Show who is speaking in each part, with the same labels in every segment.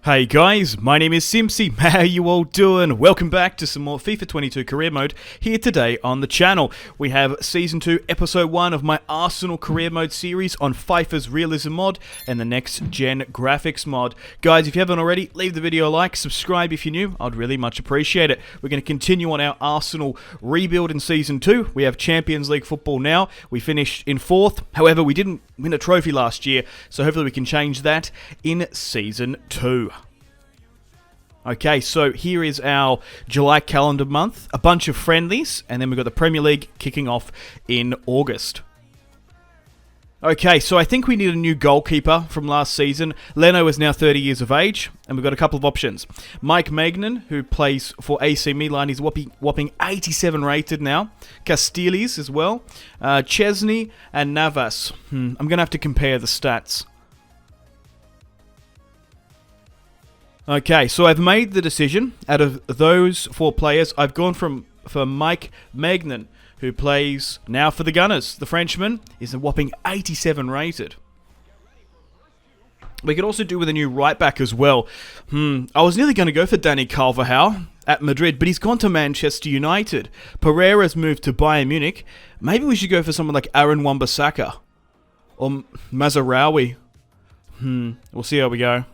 Speaker 1: Hey guys, my name is Simpzy. How you all doing? Welcome back to some more FIFA 22 Career Mode here today on the channel. We have Season 2, Episode 1 of my Arsenal Career Mode series on Fifers Realism Mod and the Next Gen Graphics Mod. Guys, if you haven't already, leave the video a like, subscribe if you're new. I'd really much appreciate it. We're going to continue on our Arsenal rebuild in Season 2. We have Champions League football now. We finished in 4th. However, we didn't win a trophy last year, so hopefully we can change that in Season 2. Okay, so here is our July calendar month, a bunch of friendlies, and then we've got the Premier League kicking off in August. Okay, so I think we need a new goalkeeper from last season. Leno is now 30 years of age, and we've got a couple of options. Mike Magnan, who plays for AC Milan, he's whopping 87 rated now. Castellis as well. Chesney and Navas. I'm going to have to compare the stats. Okay, so I've made the decision. Out of those 4 players, I've gone for Mike Magnan, who plays now for the Gunners. The Frenchman is a whopping 87 rated. We could also do with a new right back as well. I was nearly going to go for Danny Carvajal at Madrid, but he's gone to Manchester United. Pereira's moved to Bayern Munich. Maybe we should go for someone like Aaron Wambasaka or Mazarawi. We'll see how we go.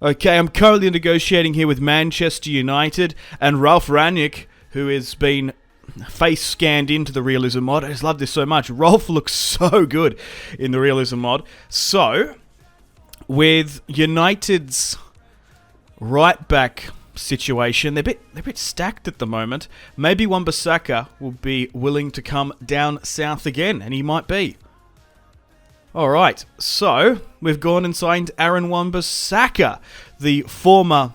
Speaker 1: Okay, I'm currently negotiating here with Manchester United and Ralph Rangnick, who has been face scanned into the Realism Mod. I just love this so much. Rolf looks so good in the Realism Mod. So, with United's right back situation, they're a bit stacked at the moment. Maybe Wambasaka will be willing to come down south again, and he might be. Alright, so we've gone and signed Aaron Wambasaka, the former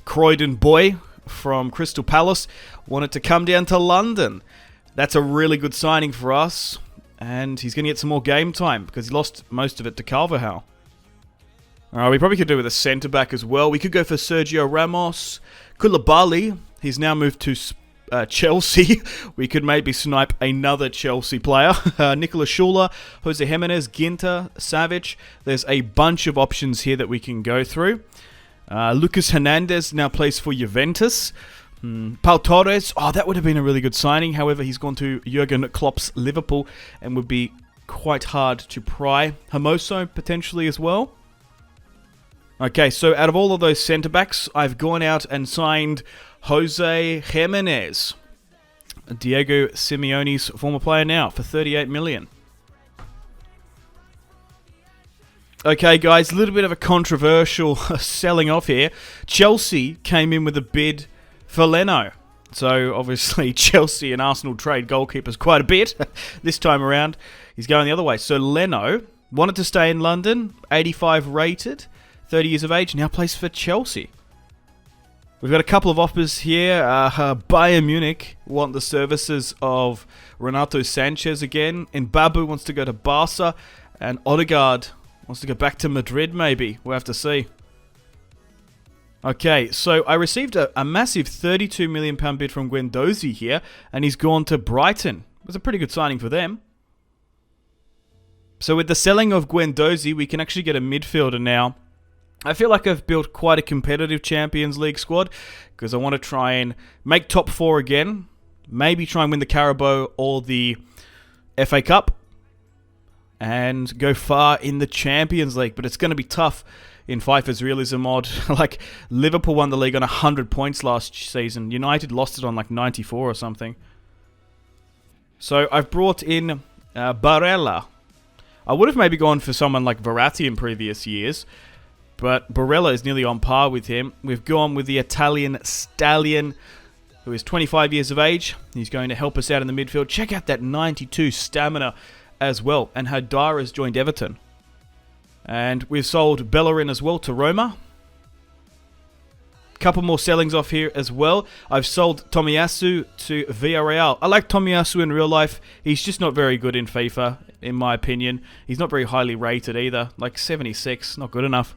Speaker 1: Croydon boy from Crystal Palace, wanted to come down to London. That's a really good signing for us, and he's going to get some more game time because he lost most of it to Carvajal. Alright, we probably could do with a centre-back as well. We could go for Sergio Ramos. Koulibaly, he's now moved to Chelsea. We could maybe snipe another Chelsea player. Nicolas Schuler, Jose Jimenez, Ginter, Savic. There's a bunch of options here that we can go through. Lucas Hernandez now plays for Juventus. Pau Torres, that would have been a really good signing. However, he's gone to Jurgen Klopp's Liverpool and would be quite hard to pry. Hermoso potentially as well. Okay, so out of all of those centre-backs, I've gone out and signed Jose Jimenez, Diego Simeone's former player now, for 38 million. Okay, guys, a little bit of a controversial selling off here. Chelsea came in with a bid for Leno. So, obviously, Chelsea and Arsenal trade goalkeepers quite a bit. This time around, he's going the other way. So, Leno wanted to stay in London, 85 rated, 30 years of age, now plays for Chelsea. We've got a couple of offers here. Bayern Munich want the services of Renato Sanchez again. Mbabu wants to go to Barca. And Odegaard wants to go back to Madrid, maybe. We'll have to see. Okay, so I received a massive £32 million bid from Guendouzi here. And he's gone to Brighton. It was a pretty good signing for them. So with the selling of Guendouzi, we can actually get a midfielder now. I feel like I've built quite a competitive Champions League squad because I want to try and make top 4 again. Maybe try and win the Carabao or the FA Cup and go far in the Champions League. But it's going to be tough in Fifers Realism Mod. Like, Liverpool won the league on 100 points last season. United lost it on like 94 or something. So I've brought in Barella. I would have maybe gone for someone like Verratti in previous years, but Barella is nearly on par with him. We've gone with the Italian Stallion, who is 25 years of age. He's going to help us out in the midfield. Check out that 92 stamina as well. And Hadar has joined Everton. And we've sold Bellerin as well to Roma. Couple more sellings off here as well. I've sold Tomiyasu to Villarreal. I like Tomiyasu in real life. He's just not very good in FIFA, in my opinion. He's not very highly rated either. Like 76, not good enough.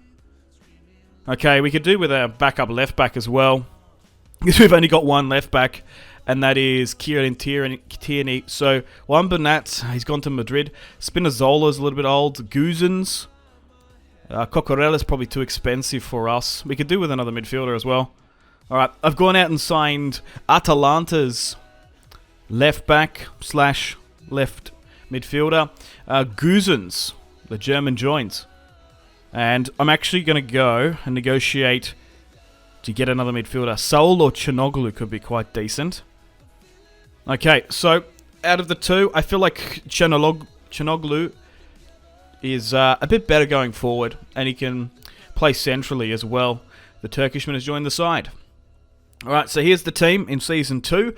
Speaker 1: Okay, we could do with a backup left back as well. Because we've only got one left back, and that is Kieran Tierney. So, Juan Bernat, he's gone to Madrid. Spinazzola's a little bit old. Guzens. Coquerella's probably too expensive for us. We could do with another midfielder as well. Alright, I've gone out and signed Atalanta's left back / left midfielder, Guzens, the German joins. And I'm actually going to go and negotiate to get another midfielder. Saul or Chanoglu could be quite decent. Okay, so out of the two, I feel like Chanoglu is a bit better going forward, and he can play centrally as well. The Turkishman has joined the side. Alright, so here's the team in Season 2.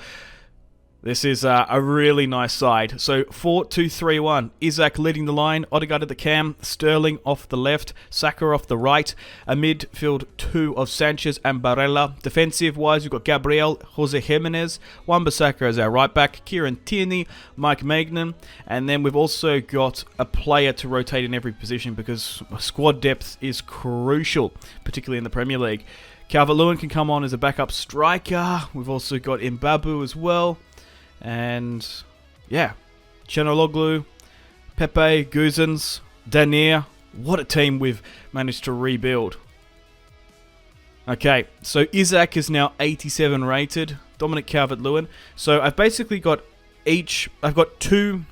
Speaker 1: This is a really nice side. So 4-2-3-1. Isaac leading the line. Odegaard at the cam. Sterling off the left. Saka off the right. A midfield two of Sanchez and Barella. Defensive-wise, we've got Gabriel, Jose Jimenez, Wambasaka as our right back, Kieran Tierney, Mike Magnan. And then we've also got a player to rotate in every position because squad depth is crucial, particularly in the Premier League. Calvert-Lewin can come on as a backup striker. We've also got Mbabu as well. And, yeah, Chanoglu, Pepe, Guzens, Danier. What a team we've managed to rebuild. Okay, so Isaac is now 87 rated. Dominic Calvert-Lewin. So I've basically got I've got two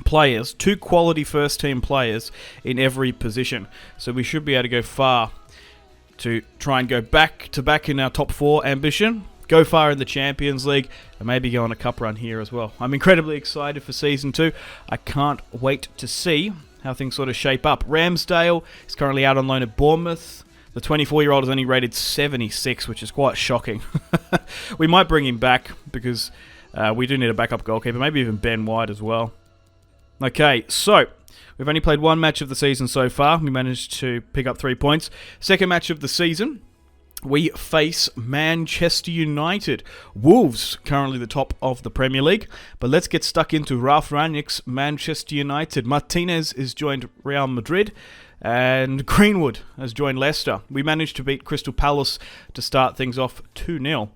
Speaker 1: players, two quality first-team players in every position. So we should be able to go far to try and go back-to-back in our top 4 ambition. Go far in the Champions League, and maybe go on a cup run here as well. I'm incredibly excited for Season 2. I can't wait to see how things sort of shape up. Ramsdale is currently out on loan at Bournemouth. The 24-year-old is only rated 76, which is quite shocking. We might bring him back, because we do need a backup goalkeeper. Maybe even Ben White as well. Okay, so we've only played one match of the season so far. We managed to pick up 3 points. Second match of the season, we face Manchester United. Wolves, currently the top of the Premier League. But let's get stuck into Ralf Rangnick's Manchester United. Martinez has joined Real Madrid, and Greenwood has joined Leicester. We managed to beat Crystal Palace to start things off 2-0.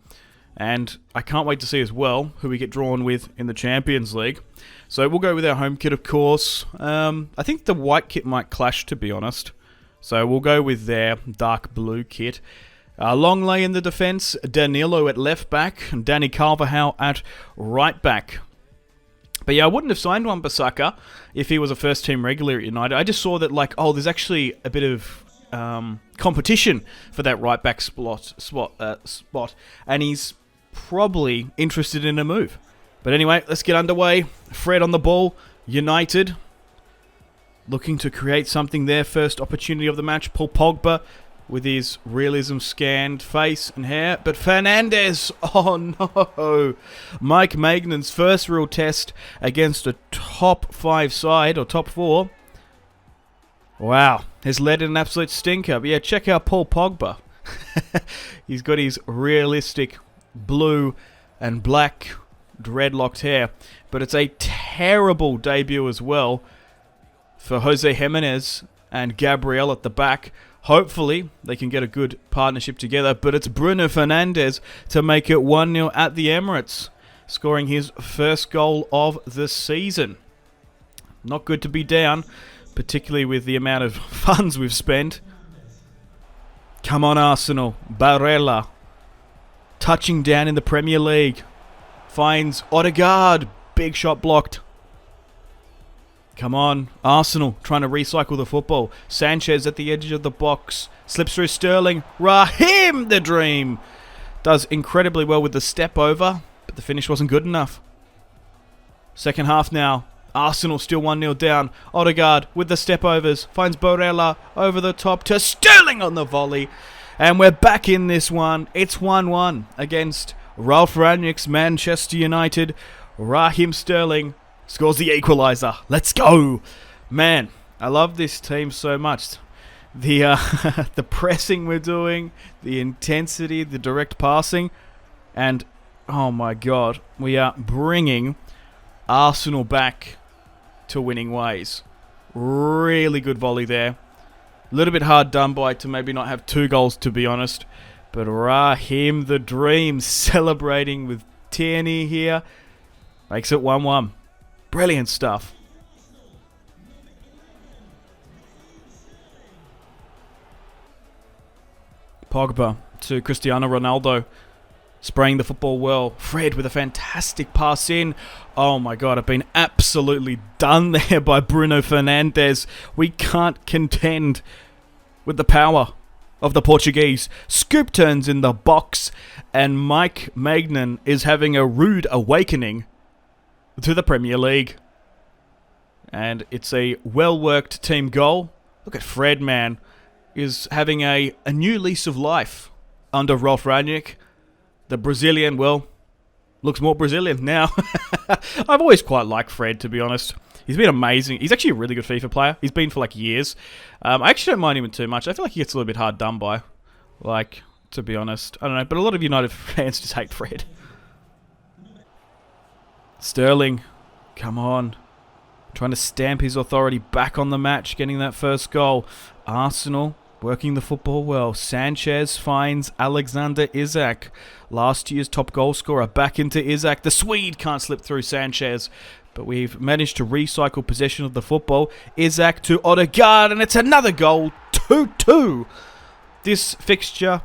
Speaker 1: And I can't wait to see as well who we get drawn with in the Champions League. So we'll go with our home kit, of course. I think the white kit might clash, to be honest. So we'll go with their dark blue kit. Longley in the defence, Danilo at left back, and Danny Carvajal at right back. But yeah, I wouldn't have signed Wambasaka if he was a first team regular at United. I just saw that, like, there's actually a bit of competition for that right back spot, and he's probably interested in a move. But anyway, let's get underway. Fred on the ball, United looking to create something there. First opportunity of the match, Paul Pogba with his realism scanned face and hair. But Fernandes, oh no! Mike Magnan's first real test against a top 5 side, or top 4. Wow, has led in an absolute stinker. But yeah, check out Paul Pogba. He's got his realistic blue and black dreadlocked hair. But it's a terrible debut as well for Jose Jimenez and Gabriel at the back. Hopefully, they can get a good partnership together, but it's Bruno Fernandes to make it 1-0 at the Emirates, scoring his first goal of the season. Not good to be down, particularly with the amount of funds we've spent. Come on, Arsenal. Barella, touching down in the Premier League, finds Odegaard. Big shot blocked. Come on, Arsenal trying to recycle the football. Sanchez at the edge of the box. Slips through Sterling. Raheem the Dream does incredibly well with the step over, but the finish wasn't good enough. Second half now. Arsenal still 1-0 down. Odegaard with the step overs. Finds Barella over the top to Sterling on the volley. And we're back in this one. It's 1-1 against Ralf Rangnick's Manchester United. Raheem Sterling scores the equaliser. Let's go. Man, I love this team so much. The the pressing we're doing, the intensity, the direct passing, and oh my god, we are bringing Arsenal back to winning ways. Really good volley there. A little bit hard done by to maybe not have 2 goals, to be honest. But Raheem the Dream celebrating with Tierney here. Makes it 1-1. Brilliant stuff. Pogba to Cristiano Ronaldo. Spraying the football well. Fred with a fantastic pass in. Oh my god, I've been absolutely done there by Bruno Fernandes. We can't contend with the power of the Portuguese. Scoop turns in the box, and Mike Maignan is having a rude awakening to the Premier League. And it's a well-worked team goal. Look at Fred, man. Is having a new lease of life under Ralf Rangnick. The Brazilian, well, looks more Brazilian now. I've always quite liked Fred, to be honest. He's been amazing. He's actually a really good FIFA player. He's been for like years. I actually don't mind him too much. I feel like he gets a little bit hard done by. Like, to be honest. I don't know, but a lot of United fans just hate Fred. Sterling, come on. Trying to stamp his authority back on the match, getting that first goal. Arsenal working the football well. Sanchez finds Alexander Isak. Last year's top goal scorer back into Isak. The Swede can't slip through Sanchez. But we've managed to recycle possession of the football. Isak to Odegaard, and it's another goal. 2-2. This fixture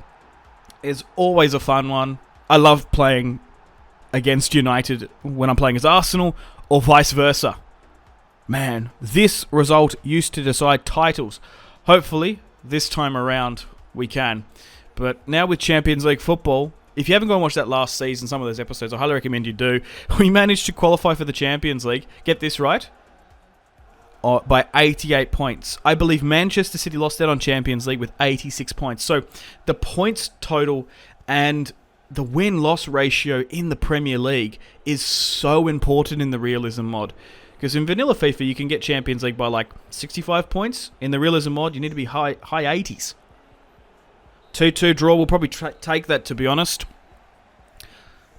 Speaker 1: is always a fun one. I love playing against United when I'm playing as Arsenal, or vice versa. Man, this result used to decide titles. Hopefully, this time around, we can. But now with Champions League football, if you haven't gone and watched that last season, some of those episodes, I highly recommend you do. We managed to qualify for the Champions League. Get this right. By 88 points. I believe Manchester City lost out on Champions League with 86 points. So the points total and the win-loss ratio in the Premier League is so important in the Realism Mod. Because in vanilla FIFA, you can get Champions League by like 65 points. In the Realism Mod, you need to be high 80s. 2-2 draw. We'll probably take that, to be honest.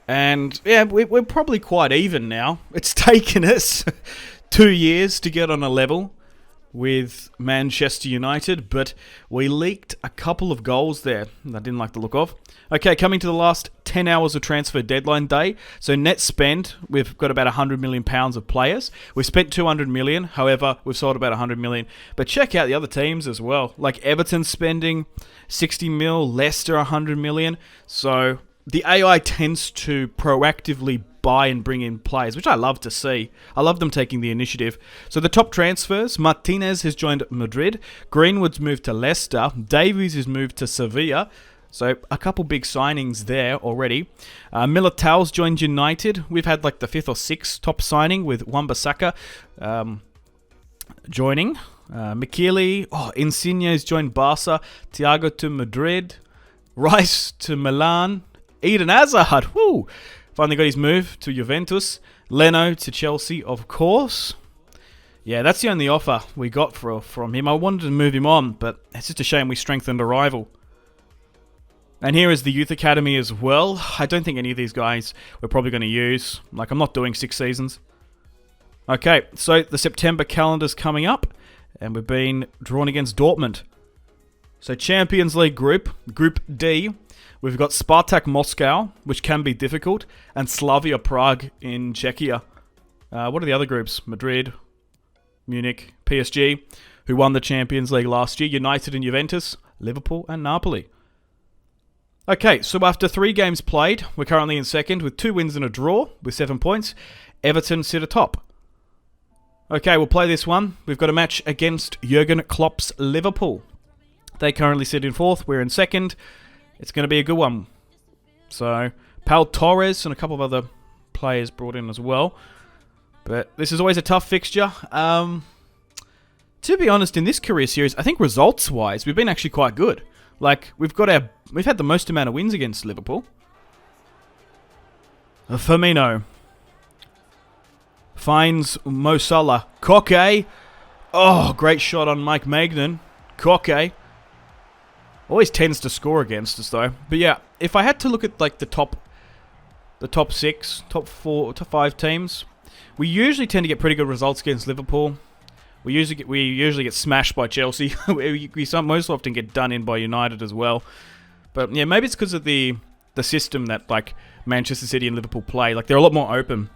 Speaker 1: And yeah, we're probably quite even now. It's taken us 2 years to get on a level with Manchester United, but we leaked a couple of goals there that I didn't like the look of. Okay, coming to the last 10 hours of transfer deadline day. So net spend, we've got about £100 million of players. We've spent 200 million, however, we've sold about 100 million. But check out the other teams as well. Like Everton spending 60 mil, Leicester 100 million. So the AI tends to proactively buy and bring in players, which I love to see. I love them taking the initiative. So the top transfers, Martinez has joined Madrid, Greenwood's moved to Leicester, Davies has moved to Sevilla. So a couple big signings there already. Militao's joined United. We've had like the 5th or 6th top signing with Wambasaka joining. Michele, Insigne's joined Barca, Thiago to Madrid, Rice to Milan, Eden Hazard, woo! Finally got his move to Juventus. Leno to Chelsea, of course. Yeah, that's the only offer we got from him. I wanted to move him on, but it's just a shame we strengthened a rival. And here is the Youth Academy as well. I don't think any of these guys we're probably going to use. Like, I'm not doing 6 seasons. Okay, so the September calendar's coming up, and we've been drawn against Dortmund. So Champions League Group D. We've got Spartak Moscow, which can be difficult, and Slavia Prague in Czechia. What are the other groups? Madrid, Munich, PSG, who won the Champions League last year, United and Juventus, Liverpool and Napoli. Okay, so after 3 games played, we're currently in second with 2 wins and a draw with 7 points. Everton sit atop. Okay, we'll play this one. We've got a match against Jurgen Klopp's Liverpool. They currently sit in 4th, we're in 2nd. It's going to be a good one. So, Pau Torres and a couple of other players brought in as well. But this is always a tough fixture. To be honest, in this career series, I think results-wise, we've been actually quite good. Like, we've had the most amount of wins against Liverpool. Firmino finds Mo Salah. Koke. Oh, great shot on Mike Maignan. Koke. Always tends to score against us, though. But yeah, if I had to look at like the top 6, top 4, top 5 teams, we usually tend to get pretty good results against Liverpool. We usually get smashed by Chelsea. we most often get done in by United as well. But yeah, maybe it's because of the system that like Manchester City and Liverpool play. Like they're a lot more open.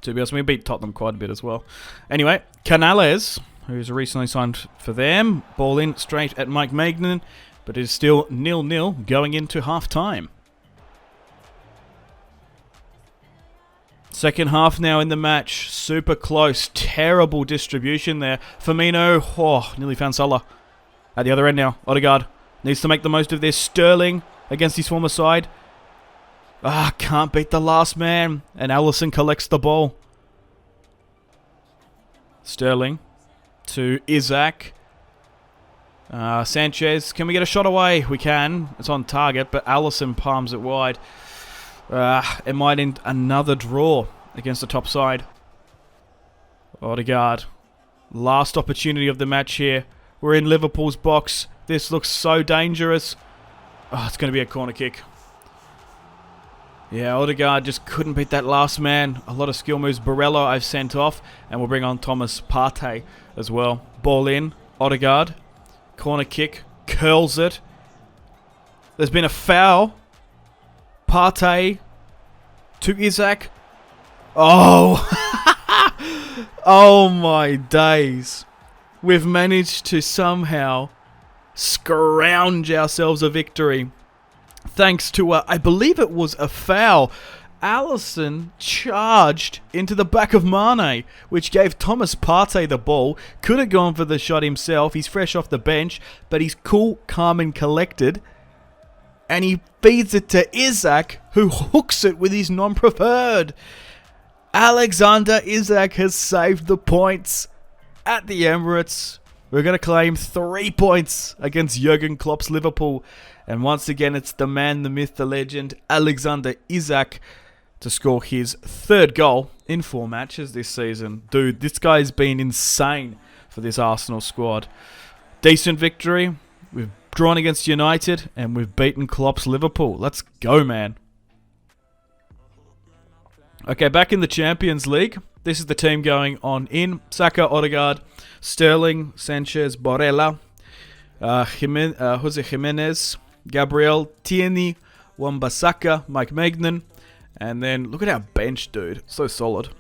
Speaker 1: To be honest, we beat Tottenham quite a bit as well. Anyway, Canales, who's recently signed for them, ball in straight at Mike Maignan. but it is still 0-0 going into half-time. Second half now in the match. Super close. Terrible distribution there. Firmino, nearly found Salah. At the other end now. Odegaard needs to make the most of this. Sterling against his former side. Can't beat the last man. And Alisson collects the ball. Sterling to Isaac. Sanchez, can we get a shot away? We can. It's on target, but Alisson palms it wide. It might end another draw against the top side. Odegaard. Last opportunity of the match here. We're in Liverpool's box. This looks so dangerous. It's going to be a corner kick. Yeah, Odegaard just couldn't beat that last man. A lot of skill moves. Barella I've sent off. And we'll bring on Thomas Partey as well. Ball in. Odegaard. Corner kick. Curls it. There's been a foul. Partey to Isaac. Oh my days. We've managed to somehow scrounge ourselves a victory. Thanks to, I believe it was a foul. Alisson charged into the back of Mane, which gave Thomas Partey the ball. Could have gone for the shot himself. He's fresh off the bench, but he's cool, calm and collected. And he feeds it to Isaac, who hooks it with his non-preferred. Alexander Isak has saved the points at the Emirates. We're going to claim 3 points against Jurgen Klopp's Liverpool. And once again, it's the man, the myth, the legend, Alexander Isak, to score his 3rd goal in 4 matches this season. Dude, this guy's been insane for this Arsenal squad. Decent victory. We've drawn against United, and we've beaten Klopp's Liverpool. Let's go, man. Okay, back in the Champions League. This is the team going on in Saka, Odegaard, Sterling, Sanchez, Barella, Jose Jimenez, Gabriel, Tierney, Wambasaka, Mike Maignan, and then look at our bench, dude. So solid.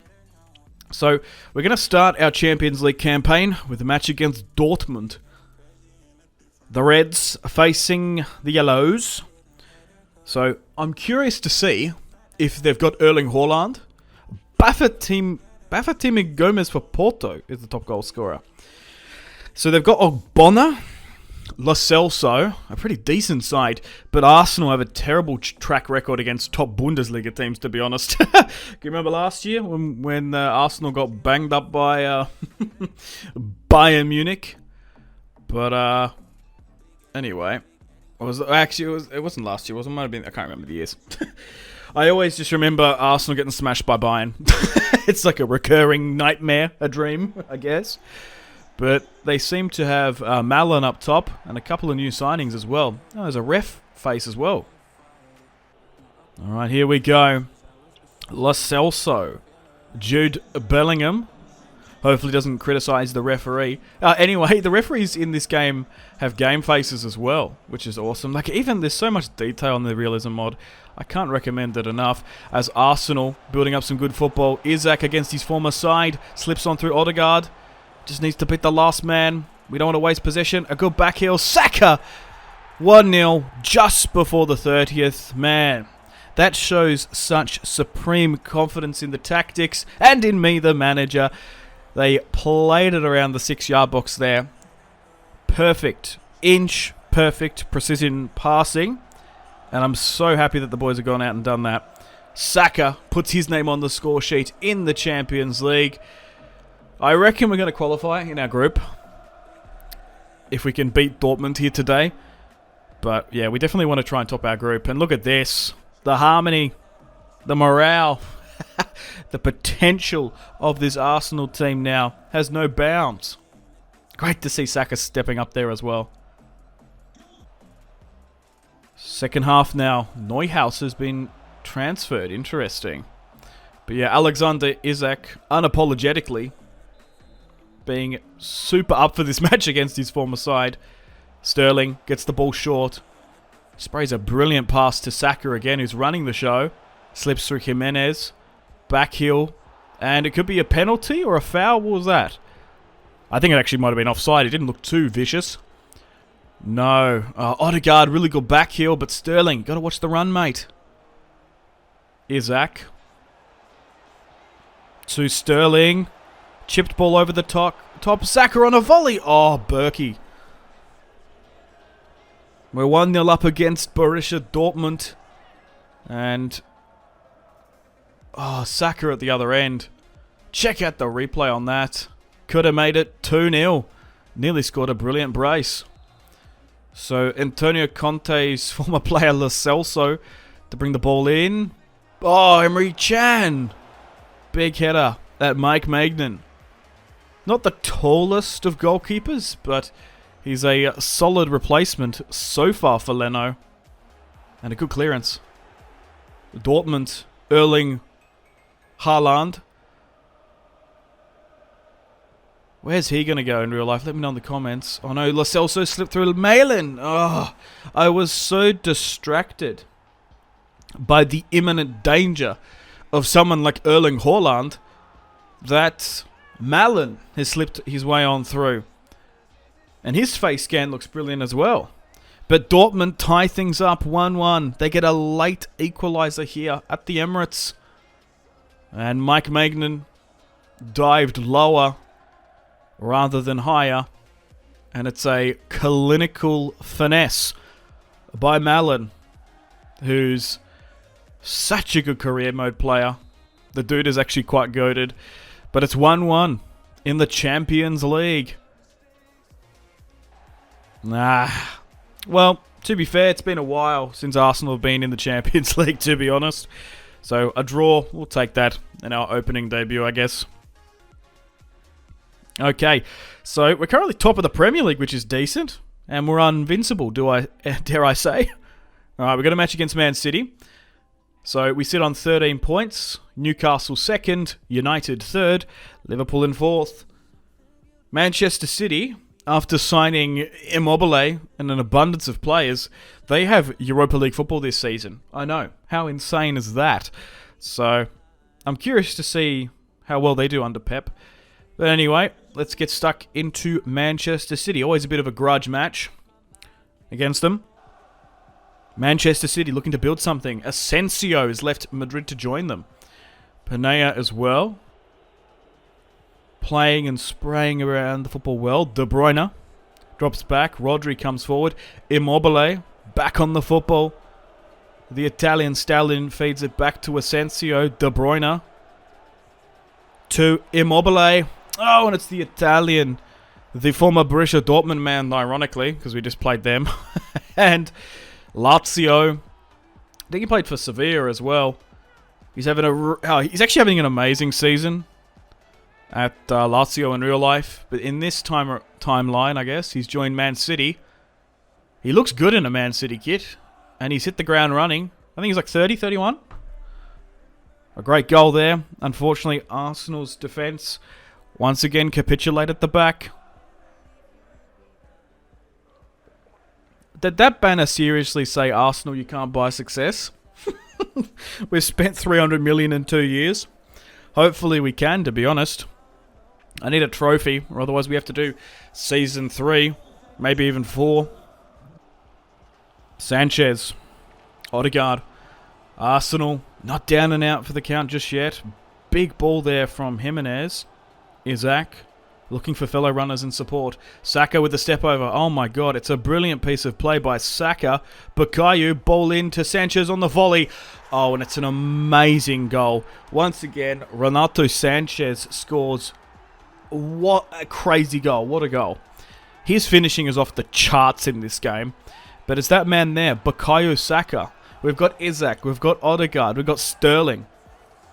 Speaker 1: So we're going to start our Champions League campaign with a match against Dortmund. The Reds facing the Yellows. So I'm curious to see if they've got Erling Haaland. Bafétimbi Gomez for Porto is the top goal scorer. So they've got Ogbonna, Lo Celso, a pretty decent side, but Arsenal have a terrible track record against top Bundesliga teams, to be honest. Can you remember last year when Arsenal got banged up by Bayern Munich? But anyway, it wasn't last year. It might have been. I can't remember the years. I always just remember Arsenal getting smashed by Bayern. It's like a recurring nightmare, a dream, I guess. But they seem to have Malin up top and a couple of new signings as well. Oh, there's a ref face as well. All right, here we go. Lo Celso. Jude Bellingham. Hopefully doesn't criticize the referee. Anyway, the referees in this game have game faces as well, which is awesome. Like, even there's so much detail in the Realism Mod. I can't recommend it enough. As Arsenal building up some good football. Isaac against his former side. Slips on through Odegaard. Just needs to beat the last man. We don't want to waste possession. A good back heel. Saka! 1-0 just before the 30th. Man, that shows such supreme confidence in the tactics and in me, the manager. They played it around the 6-yard box there. Perfect. Perfect precision passing. And I'm so happy that the boys have gone out and done that. Saka puts his name on the score sheet in the Champions League. I reckon we're going to qualify in our group if we can beat Dortmund here today. But yeah, we definitely want to try and top our group. And look at this. The harmony. The morale. The potential of this Arsenal team now has no bounds. Great to see Saka stepping up there as well. Second half now. Neuhaus has been transferred. Interesting. But yeah, Alexander Isak unapologetically being super up for this match against his former side. Sterling gets the ball short. Sprays a brilliant pass to Saka again, who's running the show. Slips through Jimenez. Back heel. And it could be a penalty or a foul. What was that? I think it actually might have been offside. It didn't look too vicious. No. Odegaard, really good back heel, but Sterling, got to watch the run, mate. Isaac. To Sterling. Chipped ball over the top. Saka on a volley. Oh, Berkey. We're 1-0 up against Borussia Dortmund. And... oh, Saka at the other end. Check out the replay on that. Could have made it 2-0. Nearly scored a brilliant brace. So, Antonio Conte's former player, Lo Celso, to bring the ball in. Oh, Emery Chan. Big header at Mike Magnan. Not the tallest of goalkeepers, but he's a solid replacement so far for Leno. And a good clearance. Dortmund, Erling Haaland. Where's he going to go in real life? Let me know in the comments. Oh no, Lo Celso slipped through Malin. Oh, I was so distracted by the imminent danger of someone like Erling Haaland that Malin has slipped his way on through. And his face scan looks brilliant as well. But Dortmund tie things up 1-1. They get a late equaliser here at the Emirates. And Mike Magnan dived lower rather than higher. And it's a clinical finesse by Malin, who's such a good career mode player. The dude is actually quite goated. But it's 1-1 in the Champions League. Well, to be fair, it's been a while since Arsenal have been in the Champions League, to be honest. So a draw, we'll take that in our opening debut, I guess. Okay, so we're currently top of the Premier League, which is decent. And we're invincible, dare I say. Alright, we've got a match against Man City. So we sit on 13 points. Newcastle second, United third, Liverpool in fourth. Manchester City, after signing Immobile and an abundance of players, they have Europa League football this season. I know, how insane is that? So I'm curious to see how well they do under Pep. But anyway, let's get stuck into Manchester City. Always a bit of a grudge match against them. Manchester City looking to build something. Asensio has left Madrid to join them. Panea as well. Playing and spraying around the football well. De Bruyne drops back. Rodri comes forward. Immobile back on the football. The Italian stallion feeds it back to Asensio. De Bruyne to Immobile. Oh, and it's the Italian, the former Borussia Dortmund man, ironically, because we just played them. And Lazio. I think he played for Sevilla as well. He's he's actually having an amazing season at Lazio in real life. But in this timeline, I guess, he's joined Man City. He looks good in a Man City kit. And he's hit the ground running. I think he's like 30, 31. A great goal there. Unfortunately, Arsenal's defence once again capitulate at the back. Did that banner seriously say, Arsenal, you can't buy success? We've spent 300 million in 2 years. Hopefully we can, to be honest. I need a trophy, or otherwise we have to do Season 3, maybe even 4. Sanchez. Odegaard. Arsenal, not down and out for the count just yet. Big ball there from Jimenez. Isaac. Looking for fellow runners in support. Saka with the step over. Oh my god, it's a brilliant piece of play by Saka. Bukayo, ball in to Sanchez on the volley. Oh, and it's an amazing goal. Once again, Renato Sanchez scores. What a crazy goal. What a goal. His finishing is off the charts in this game. But it's that man there, Bukayo Saka. We've got Isaac, we've got Odegaard, we've got Sterling.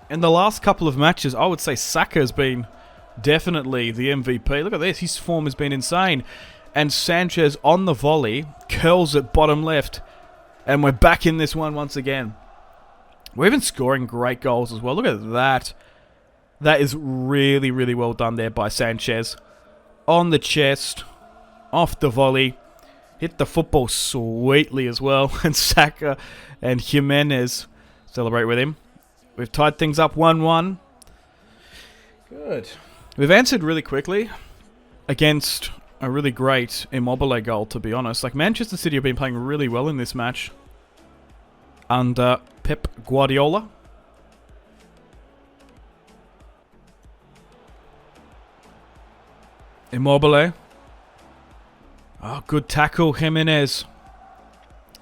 Speaker 1: In the last couple of matches, I would say Saka has been definitely the MVP. Look at this, his form has been insane. And Sanchez on the volley, curls it bottom left. And we're back in this one once again. We're even scoring great goals as well. Look at that. That is really, really well done there by Sanchez. On the chest, off the volley. Hit the football sweetly as well. And Saka and Jimenez celebrate with him. We've tied things up 1-1. Good. We've answered really quickly against a really great Immobile goal, to be honest. Like, Manchester City have been playing really well in this match under Pep Guardiola. Immobile. Oh, good tackle, Jimenez.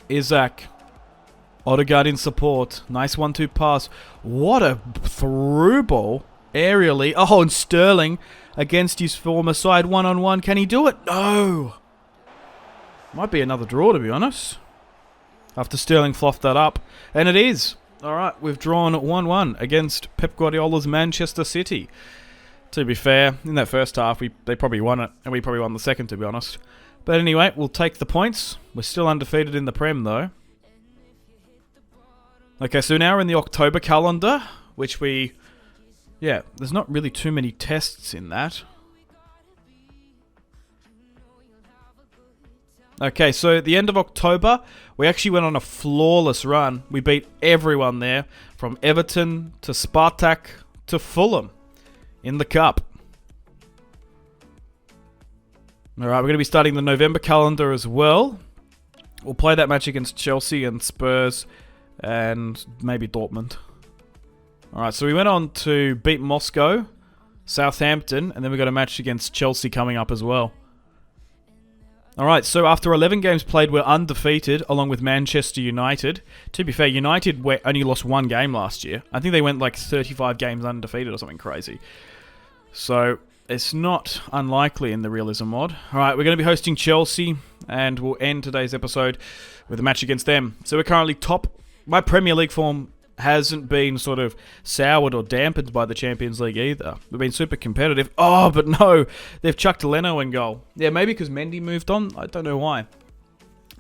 Speaker 1: Isak. Odegaard in support. Nice 1-2 pass. What a through ball. Aerially. Oh, and Sterling against his former side. 1-on-1. Can he do it? No. Might be another draw, to be honest. After Sterling fluffed that up. And it is. Alright, we've drawn 1-1 against Pep Guardiola's Manchester City. To be fair, in that first half, they probably won it. And we probably won the second, to be honest. But anyway, we'll take the points. We're still undefeated in the Prem, though. Okay, so now we're in the October calendar, which there's not really too many tests in that. Okay, so at the end of October, we actually went on a flawless run. We beat everyone there, from Everton to Spartak to Fulham in the Cup. Alright, we're going to be starting the November calendar as well. We'll play that match against Chelsea and Spurs and maybe Dortmund. Alright, so we went on to beat Moscow, Southampton, and then we got a match against Chelsea coming up as well. Alright, so after 11 games played, we're undefeated, along with Manchester United. To be fair, United only lost one game last year. I think they went like 35 games undefeated or something crazy. So it's not unlikely in the Realism Mod. Alright, we're going to be hosting Chelsea, and we'll end today's episode with a match against them. So we're currently top. My Premier League form hasn't been sort of soured or dampened by the Champions League either. We've been super competitive. Oh, but no, they've chucked Leno in goal. Yeah, maybe because Mendy moved on. I don't know why.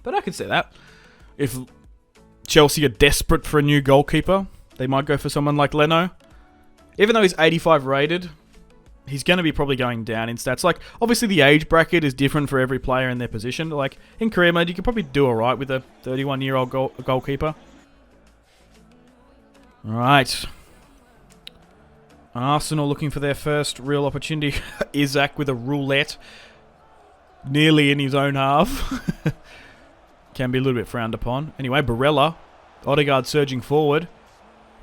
Speaker 1: But I could see that. If Chelsea are desperate for a new goalkeeper, they might go for someone like Leno. Even though he's 85 rated, he's going to be probably going down in stats. Like, obviously the age bracket is different for every player in their position. Like, in career mode, you could probably do alright with a 31-year-old goalkeeper. Right. Arsenal looking for their first real opportunity. Isak with a roulette. Nearly in his own half. Can be a little bit frowned upon. Anyway, Barella. Odegaard surging forward.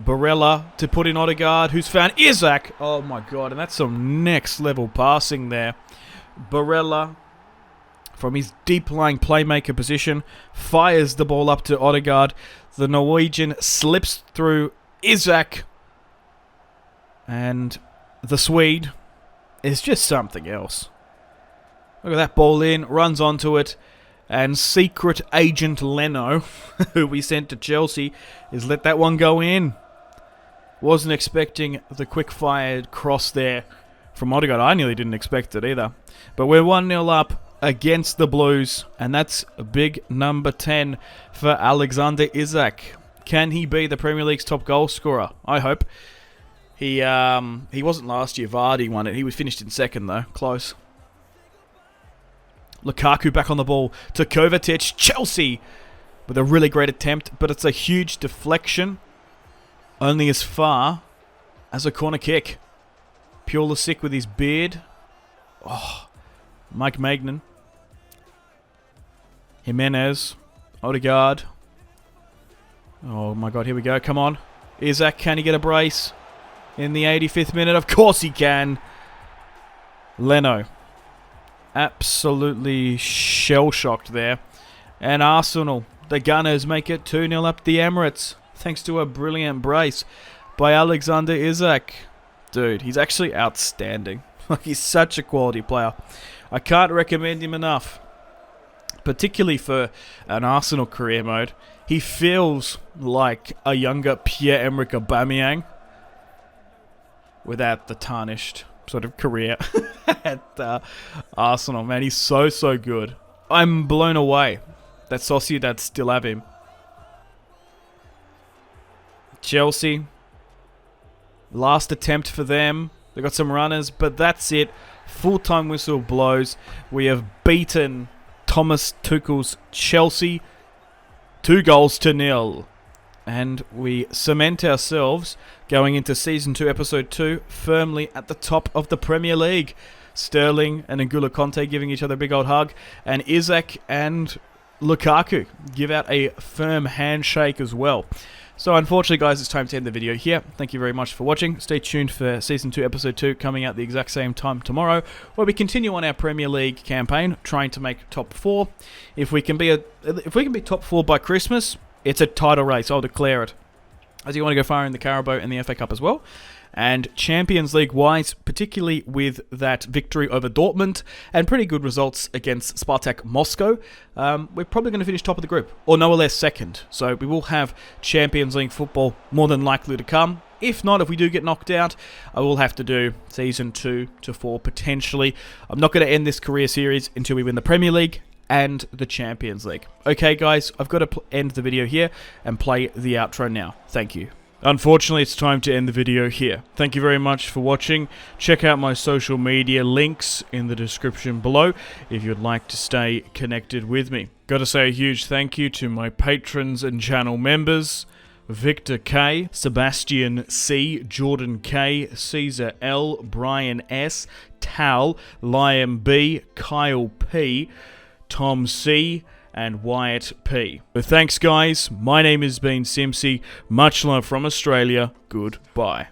Speaker 1: Barella to put in Odegaard, who's found Isak. Oh my god, and that's some next level passing there. Barella, from his deep-lying playmaker position, fires the ball up to Odegaard. The Norwegian slips through Isak, and the Swede is just something else. Look at that ball in, runs onto it, and secret agent Leno, who we sent to Chelsea, is let that one go in. Wasn't expecting the quick-fired cross there from Odegaard. I nearly didn't expect it either. But we're 1-0 up against the Blues, and that's a big number 10 for Alexander Isak. Can he be the Premier League's top goal scorer? I hope. He wasn't last year. Vardy won it. He was finished in second, though. Close. Lukaku back on the ball to Kovacic. Chelsea with a really great attempt, but it's a huge deflection. Only as far as a corner kick. Pulisic with his beard. Oh, Mike Magnan. Jimenez. Odegaard. Oh my god, here we go. Come on. Isak, can he get a brace in the 85th minute? Of course he can. Leno. Absolutely shell-shocked there. And Arsenal, the Gunners, make it 2-0 up the Emirates. Thanks to a brilliant brace by Alexander Isak. Dude, he's actually outstanding. Like, he's such a quality player. I can't recommend him enough. Particularly for an Arsenal career mode. He feels like a younger Pierre-Emerick Aubameyang. Without the tarnished sort of career at Arsenal. Man, he's so good. I'm blown away that Sociedad still have him. Chelsea. Last attempt for them. They got some runners, but that's it. Full-time whistle blows. We have beaten Thomas Tuchel's Chelsea 2-0. And we cement ourselves going into Season 2, Episode 2, firmly at the top of the Premier League. Sterling and N'Golo Conte giving each other a big old hug, and Isak and Lukaku give out a firm handshake as well. So unfortunately, guys, it's time to end the video here. Thank you very much for watching. Stay tuned for Season 2, Episode 2, coming out the exact same time tomorrow, where we continue on our Premier League campaign, trying to make top 4. If we can be top 4 by Christmas, it's a title race. I'll declare it. As you want to go far in the Carabao and the FA Cup as well. And Champions League-wise, particularly with that victory over Dortmund and pretty good results against Spartak Moscow, we're probably going to finish top of the group, or no less second. So we will have Champions League football more than likely to come. If not, if we do get knocked out, I will have to do Season 2 to 4 potentially. I'm not going to end this career series until we win the Premier League and the Champions League. Okay, guys, I've got to end the video here and play the outro now. Thank you. Unfortunately, it's time to end the video here. Thank you very much for watching. Check out my social media links in the description below if you'd like to stay connected with me. Gotta say a huge thank you to my patrons and channel members: Victor K, Sebastian C, Jordan K, Caesar L, Brian S, Tal, Liam B, Kyle P, Tom C, and Wyatt P. But thanks, guys. My name has been Simpzy. Much love from Australia. Goodbye.